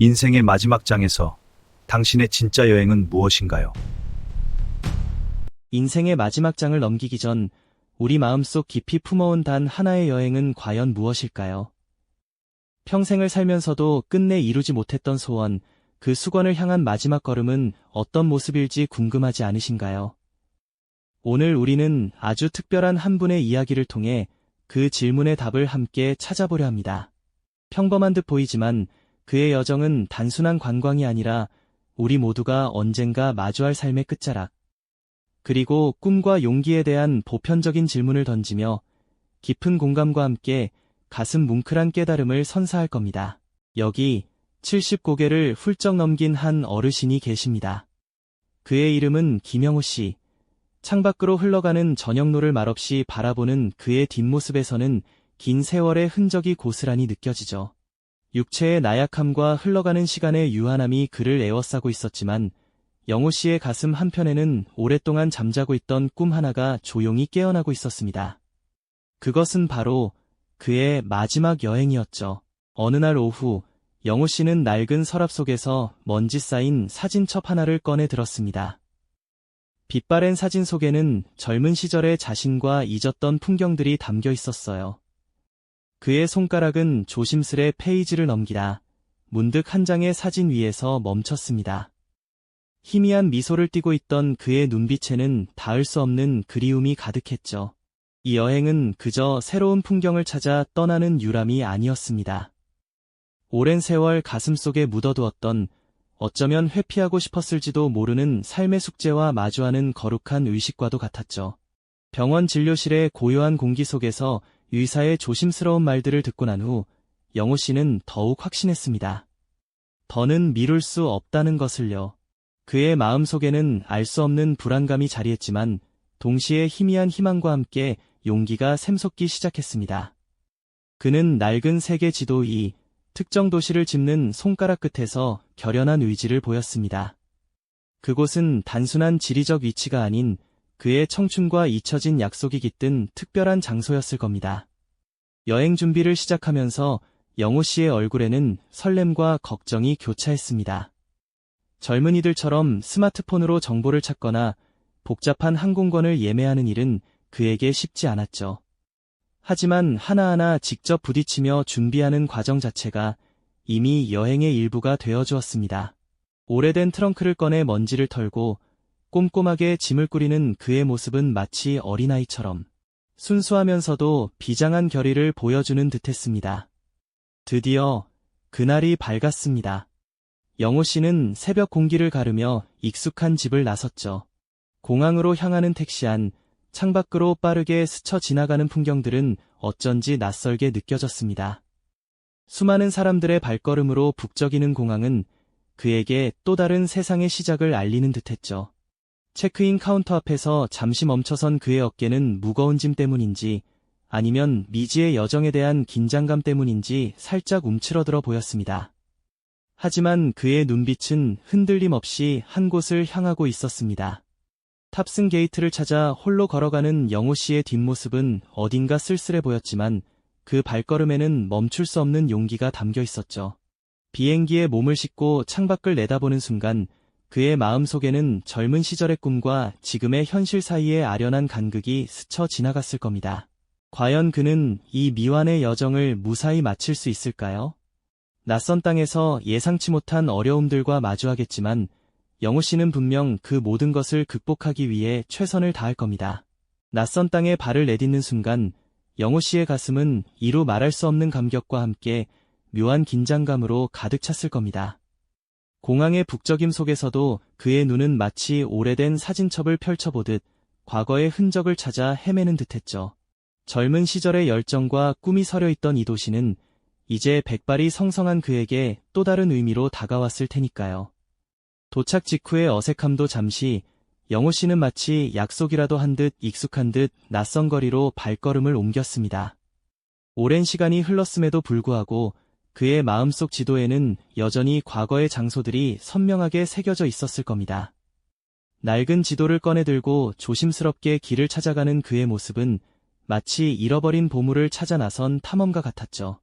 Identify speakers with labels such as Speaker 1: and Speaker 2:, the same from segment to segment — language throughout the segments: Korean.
Speaker 1: 인생의 마지막 장에서 당신의 진짜 여행은 무엇인가요?
Speaker 2: 인생의 마지막 장을 넘기기 전 우리 마음속 깊이 품어온 단 하나의 여행은 과연 무엇일까요? 평생을 살면서도 끝내 이루지 못했던 소원, 그 수건을 향한 마지막 걸음은 어떤 모습일지 궁금하지 않으신가요? 오늘 우리는 아주 특별한 한 분의 이야기를 통해 그 질문의 답을 함께 찾아보려 합니다. 평범한 듯 보이지만 그의 여정은 단순한 관광이 아니라 우리 모두가 언젠가 마주할 삶의 끝자락, 그리고 꿈과 용기에 대한 보편적인 질문을 던지며 깊은 공감과 함께 가슴 뭉클한 깨달음을 선사할 겁니다. 여기 70고개를 훌쩍 넘긴 한 어르신이 계십니다. 그의 이름은 김영호 씨. 창밖으로 흘러가는 저녁노를 말없이 바라보는 그의 뒷모습에서는 긴 세월의 흔적이 고스란히 느껴지죠. 육체의 나약함과 흘러가는 시간의 유한함이 그를 에워싸고 있었지만 영호 씨의 가슴 한편에는 오랫동안 잠자고 있던 꿈 하나가 조용히 깨어나고 있었습니다. 그것은 바로 그의 마지막 여행이었죠. 어느 날 오후, 영호 씨는 낡은 서랍 속에서 먼지 쌓인 사진첩 하나를 꺼내 들었습니다. 빛바랜 사진 속에는 젊은 시절의 자신과 잊었던 풍경들이 담겨 있었어요. 그의 손가락은 조심스레 페이지를 넘기다 문득 한 장의 사진 위에서 멈췄습니다. 희미한 미소를 띠고 있던 그의 눈빛에는 닿을 수 없는 그리움이 가득했죠. 이 여행은 그저 새로운 풍경을 찾아 떠나는 유람이 아니었습니다. 오랜 세월 가슴속에 묻어두었던, 어쩌면 회피하고 싶었을지도 모르는 삶의 숙제와 마주하는 거룩한 의식과도 같았죠. 병원 진료실의 고요한 공기 속에서 의사의 조심스러운 말들을 듣고 난 후 영호 씨는 더욱 확신했습니다. 더는 미룰 수 없다는 것을요. 그의 마음속에는 알 수 없는 불안감이 자리했지만 동시에 희미한 희망과 함께 용기가 샘솟기 시작했습니다. 그는 낡은 세계 지도 위 특정 도시를 짚는 손가락 끝에서 결연한 의지를 보였습니다. 그곳은 단순한 지리적 위치가 아닌 그의 청춘과 잊혀진 약속이 깃든 특별한 장소였을 겁니다. 여행 준비를 시작하면서 영호 씨의 얼굴에는 설렘과 걱정이 교차했습니다. 젊은이들처럼 스마트폰으로 정보를 찾거나 복잡한 항공권을 예매하는 일은 그에게 쉽지 않았죠. 하지만 하나하나 직접 부딪히며 준비하는 과정 자체가 이미 여행의 일부가 되어주었습니다. 오래된 트렁크를 꺼내 먼지를 털고 꼼꼼하게 짐을 꾸리는 그의 모습은 마치 어린아이처럼 순수하면서도 비장한 결의를 보여주는 듯했습니다. 드디어 그날이 밝았습니다. 영호 씨는 새벽 공기를 가르며 익숙한 집을 나섰죠. 공항으로 향하는 택시 안, 창밖으로 빠르게 스쳐 지나가는 풍경들은 어쩐지 낯설게 느껴졌습니다. 수많은 사람들의 발걸음으로 북적이는 공항은 그에게 또 다른 세상의 시작을 알리는 듯했죠. 체크인 카운터 앞에서 잠시 멈춰선 그의 어깨는 무거운 짐 때문인지 아니면 미지의 여정에 대한 긴장감 때문인지 살짝 움츠러들어 보였습니다. 하지만 그의 눈빛은 흔들림 없이 한 곳을 향하고 있었습니다. 탑승 게이트를 찾아 홀로 걸어가는 영호 씨의 뒷모습은 어딘가 쓸쓸해 보였지만 그 발걸음에는 멈출 수 없는 용기가 담겨 있었죠. 비행기에 몸을 싣고 창밖을 내다보는 순간 그의 마음속에는 젊은 시절의 꿈과 지금의 현실 사이의 아련한 간극이 스쳐 지나갔을 겁니다. 과연 그는 이 미완의 여정을 무사히 마칠 수 있을까요? 낯선 땅에서 예상치 못한 어려움들과 마주하겠지만 영호 씨는 분명 그 모든 것을 극복하기 위해 최선을 다할 겁니다. 낯선 땅에 발을 내딛는 순간 영호 씨의 가슴은 이루 말할 수 없는 감격과 함께 묘한 긴장감으로 가득 찼을 겁니다. 공항의 북적임 속에서도 그의 눈은 마치 오래된 사진첩을 펼쳐보듯 과거의 흔적을 찾아 헤매는 듯했죠. 젊은 시절의 열정과 꿈이 서려있던 이 도시는 이제 백발이 성성한 그에게 또 다른 의미로 다가왔을 테니까요. 도착 직후의 어색함도 잠시, 영호 씨는 마치 약속이라도 한 듯 익숙한 듯 낯선 거리로 발걸음을 옮겼습니다. 오랜 시간이 흘렀음에도 불구하고 그의 마음속 지도에는 여전히 과거의 장소들이 선명하게 새겨져 있었을 겁니다. 낡은 지도를 꺼내들고 조심스럽게 길을 찾아가는 그의 모습은 마치 잃어버린 보물을 찾아 나선 탐험가 같았죠.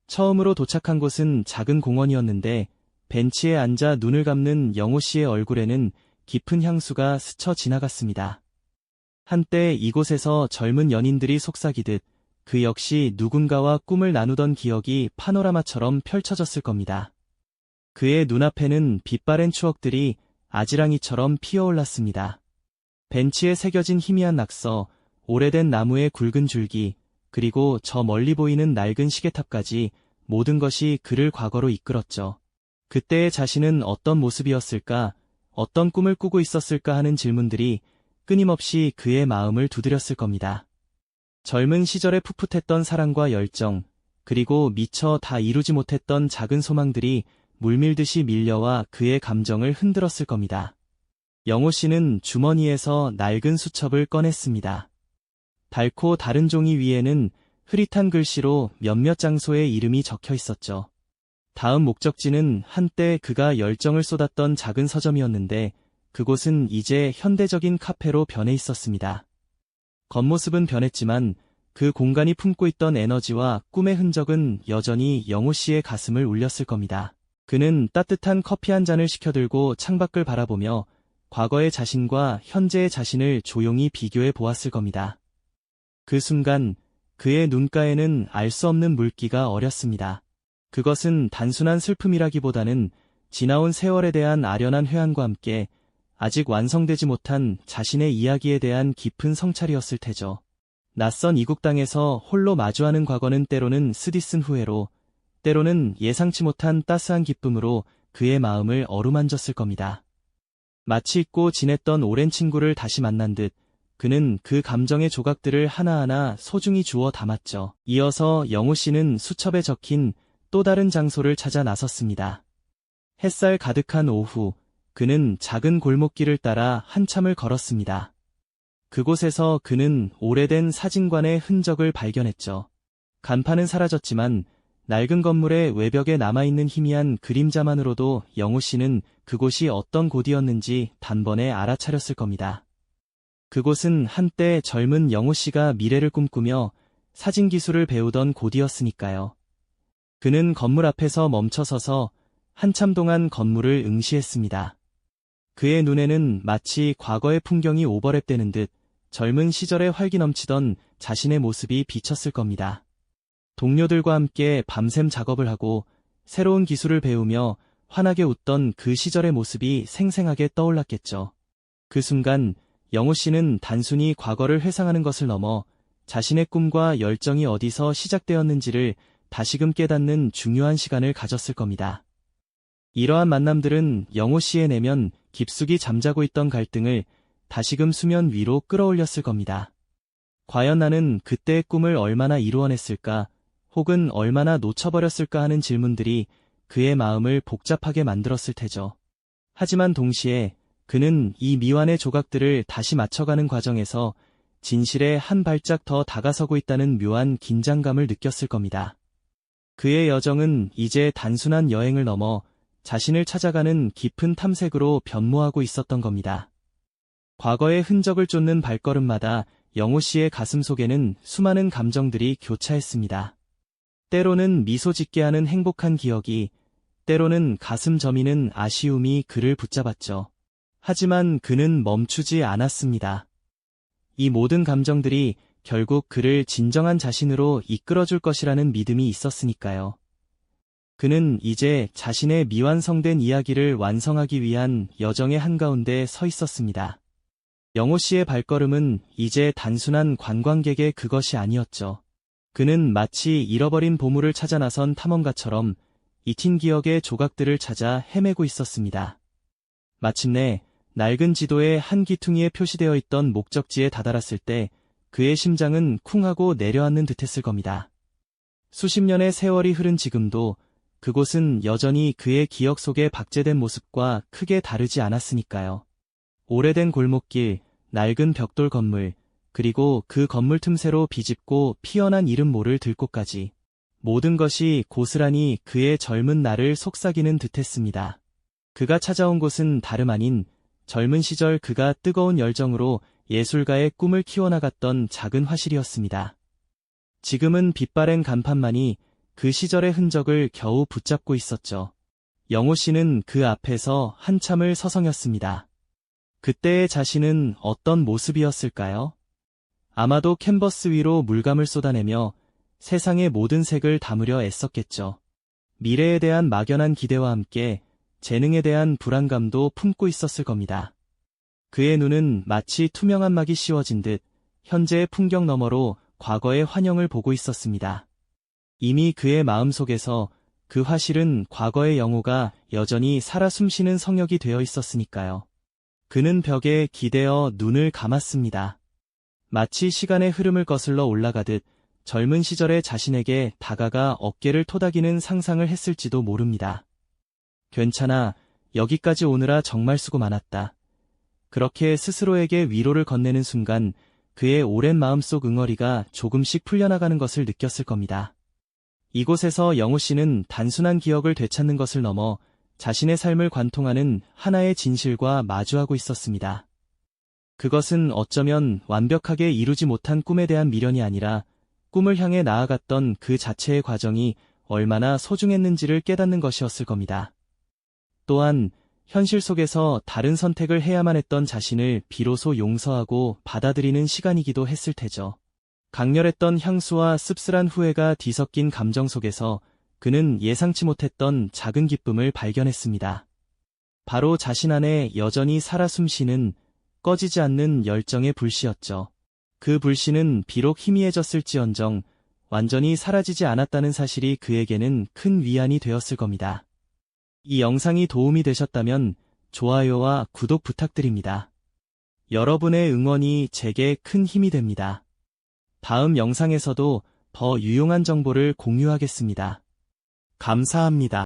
Speaker 2: 처음으로 도착한 곳은 작은 공원이었는데 벤치에 앉아 눈을 감는 영호 씨의 얼굴에는 깊은 향수가 스쳐 지나갔습니다. 한때 이곳에서 젊은 연인들이 속삭이듯 그 역시 누군가와 꿈을 나누던 기억이 파노라마처럼 펼쳐졌을 겁니다. 그의 눈앞에는 빛바랜 추억들이 아지랑이처럼 피어올랐습니다. 벤치에 새겨진 희미한 낙서, 오래된 나무의 굵은 줄기, 그리고 저 멀리 보이는 낡은 시계탑까지 모든 것이 그를 과거로 이끌었죠. 그때의 자신은 어떤 모습이었을까, 어떤 꿈을 꾸고 있었을까 하는 질문들이 끊임없이 그의 마음을 두드렸을 겁니다. 젊은 시절에 풋풋했던 사랑과 열정, 그리고 미처 다 이루지 못했던 작은 소망들이 물밀듯이 밀려와 그의 감정을 흔들었을 겁니다. 영호 씨는 주머니에서 낡은 수첩을 꺼냈습니다. 달고 다른 종이 위에는 흐릿한 글씨로 몇몇 장소의 이름이 적혀 있었죠. 다음 목적지는 한때 그가 열정을 쏟았던 작은 서점이었는데 그곳은 이제 현대적인 카페로 변해 있었습니다. 겉모습은 변했지만 그 공간이 품고 있던 에너지와 꿈의 흔적은 여전히 영호 씨의 가슴을 울렸을 겁니다. 그는 따뜻한 커피 한 잔을 시켜들고 창밖을 바라보며 과거의 자신과 현재의 자신을 조용히 비교해 보았을 겁니다. 그 순간 그의 눈가에는 알 수 없는 물기가 어렸습니다. 그것은 단순한 슬픔이라기보다는 지나온 세월에 대한 아련한 회한과 함께 아직 완성되지 못한 자신의 이야기에 대한 깊은 성찰이었을 테죠. 낯선 이국 땅에서 홀로 마주하는 과거는 때로는 쓰디쓴 후회로, 때로는 예상치 못한 따스한 기쁨으로 그의 마음을 어루만졌을 겁니다. 마치 잊고 지냈던 오랜 친구를 다시 만난 듯 그는 그 감정의 조각들을 하나하나 소중히 주워 담았죠. 이어서 영호 씨는 수첩에 적힌 또 다른 장소를 찾아 나섰습니다. 햇살 가득한 오후, 그는 작은 골목길을 따라 한참을 걸었습니다. 그곳에서 그는 오래된 사진관의 흔적을 발견했죠. 간판은 사라졌지만 낡은 건물의 외벽에 남아있는 희미한 그림자만으로도 영호 씨는 그곳이 어떤 곳이었는지 단번에 알아차렸을 겁니다. 그곳은 한때 젊은 영호 씨가 미래를 꿈꾸며 사진 기술을 배우던 곳이었으니까요. 그는 건물 앞에서 멈춰서서 한참 동안 건물을 응시했습니다. 그의 눈에는 마치 과거의 풍경이 오버랩되는 듯 젊은 시절에 활기 넘치던 자신의 모습이 비쳤을 겁니다. 동료들과 함께 밤샘 작업을 하고 새로운 기술을 배우며 환하게 웃던 그 시절의 모습이 생생하게 떠올랐겠죠. 그 순간 영호 씨는 단순히 과거를 회상하는 것을 넘어 자신의 꿈과 열정이 어디서 시작되었는지를 다시금 깨닫는 중요한 시간을 가졌을 겁니다. 이러한 만남들은 영호 씨의 내면 깊숙이 잠자고 있던 갈등을 다시금 수면 위로 끌어올렸을 겁니다. 과연 나는 그때의 꿈을 얼마나 이루어냈을까, 혹은 얼마나 놓쳐버렸을까 하는 질문들이 그의 마음을 복잡하게 만들었을 테죠. 하지만 동시에 그는 이 미완의 조각들을 다시 맞춰가는 과정에서 진실에 한 발짝 더 다가서고 있다는 묘한 긴장감을 느꼈을 겁니다. 그의 여정은 이제 단순한 여행을 넘어 자신을 찾아가는 깊은 탐색으로 변모하고 있었던 겁니다. 과거의 흔적을 쫓는 발걸음마다 영호 씨의 가슴 속에는 수많은 감정들이 교차했습니다. 때로는 미소 짓게 하는 행복한 기억이, 때로는 가슴 저미는 아쉬움이 그를 붙잡았죠. 하지만 그는 멈추지 않았습니다. 이 모든 감정들이 결국 그를 진정한 자신으로 이끌어줄 것이라는 믿음이 있었으니까요. 그는 이제 자신의 미완성된 이야기를 완성하기 위한 여정의 한가운데 서 있었습니다. 영호 씨의 발걸음은 이제 단순한 관광객의 그것이 아니었죠. 그는 마치 잃어버린 보물을 찾아 나선 탐험가처럼 잊힌 기억의 조각들을 찾아 헤매고 있었습니다. 마침내 낡은 지도의 한 기퉁이에 표시되어 있던 목적지에 다다랐을 때 그의 심장은 쿵 하고 내려앉는 듯했을 겁니다. 수십 년의 세월이 흐른 지금도 그곳은 여전히 그의 기억 속에 박제된 모습과 크게 다르지 않았으니까요. 오래된 골목길, 낡은 벽돌 건물, 그리고 그 건물 틈새로 비집고 피어난 이름 모를 들꽃까지 모든 것이 고스란히 그의 젊은 날을 속삭이는 듯했습니다. 그가 찾아온 곳은 다름 아닌 젊은 시절 그가 뜨거운 열정으로 예술가의 꿈을 키워나갔던 작은 화실이었습니다. 지금은 빛바랜 간판만이 그 시절의 흔적을 겨우 붙잡고 있었죠. 영호 씨는 그 앞에서 한참을 서성였습니다. 그때의 자신은 어떤 모습이었을까요? 아마도 캔버스 위로 물감을 쏟아내며 세상의 모든 색을 담으려 애썼겠죠. 미래에 대한 막연한 기대와 함께 재능에 대한 불안감도 품고 있었을 겁니다. 그의 눈은 마치 투명한 막이 씌워진 듯 현재의 풍경 너머로 과거의 환영을 보고 있었습니다. 이미 그의 마음속에서 그 화실은 과거의 영호가 여전히 살아 숨쉬는 성역이 되어 있었으니까요. 그는 벽에 기대어 눈을 감았습니다. 마치 시간의 흐름을 거슬러 올라가듯 젊은 시절의 자신에게 다가가 어깨를 토닥이는 상상을 했을지도 모릅니다. 괜찮아, 여기까지 오느라 정말 수고 많았다. 그렇게 스스로에게 위로를 건네는 순간 그의 오랜 마음속 응어리가 조금씩 풀려나가는 것을 느꼈을 겁니다. 이곳에서 영호 씨는 단순한 기억을 되찾는 것을 넘어 자신의 삶을 관통하는 하나의 진실과 마주하고 있었습니다. 그것은 어쩌면 완벽하게 이루지 못한 꿈에 대한 미련이 아니라 꿈을 향해 나아갔던 그 자체의 과정이 얼마나 소중했는지를 깨닫는 것이었을 겁니다. 또한 현실 속에서 다른 선택을 해야만 했던 자신을 비로소 용서하고 받아들이는 시간이기도 했을 테죠. 강렬했던 향수와 씁쓸한 후회가 뒤섞인 감정 속에서 그는 예상치 못했던 작은 기쁨을 발견했습니다. 바로 자신 안에 여전히 살아 숨쉬는 꺼지지 않는 열정의 불씨였죠. 그 불씨는 비록 희미해졌을지언정 완전히 사라지지 않았다는 사실이 그에게는 큰 위안이 되었을 겁니다. 이 영상이 도움이 되셨다면 좋아요와 구독 부탁드립니다. 여러분의 응원이 제게 큰 힘이 됩니다. 다음 영상에서도 더 유용한 정보를 공유하겠습니다. 감사합니다.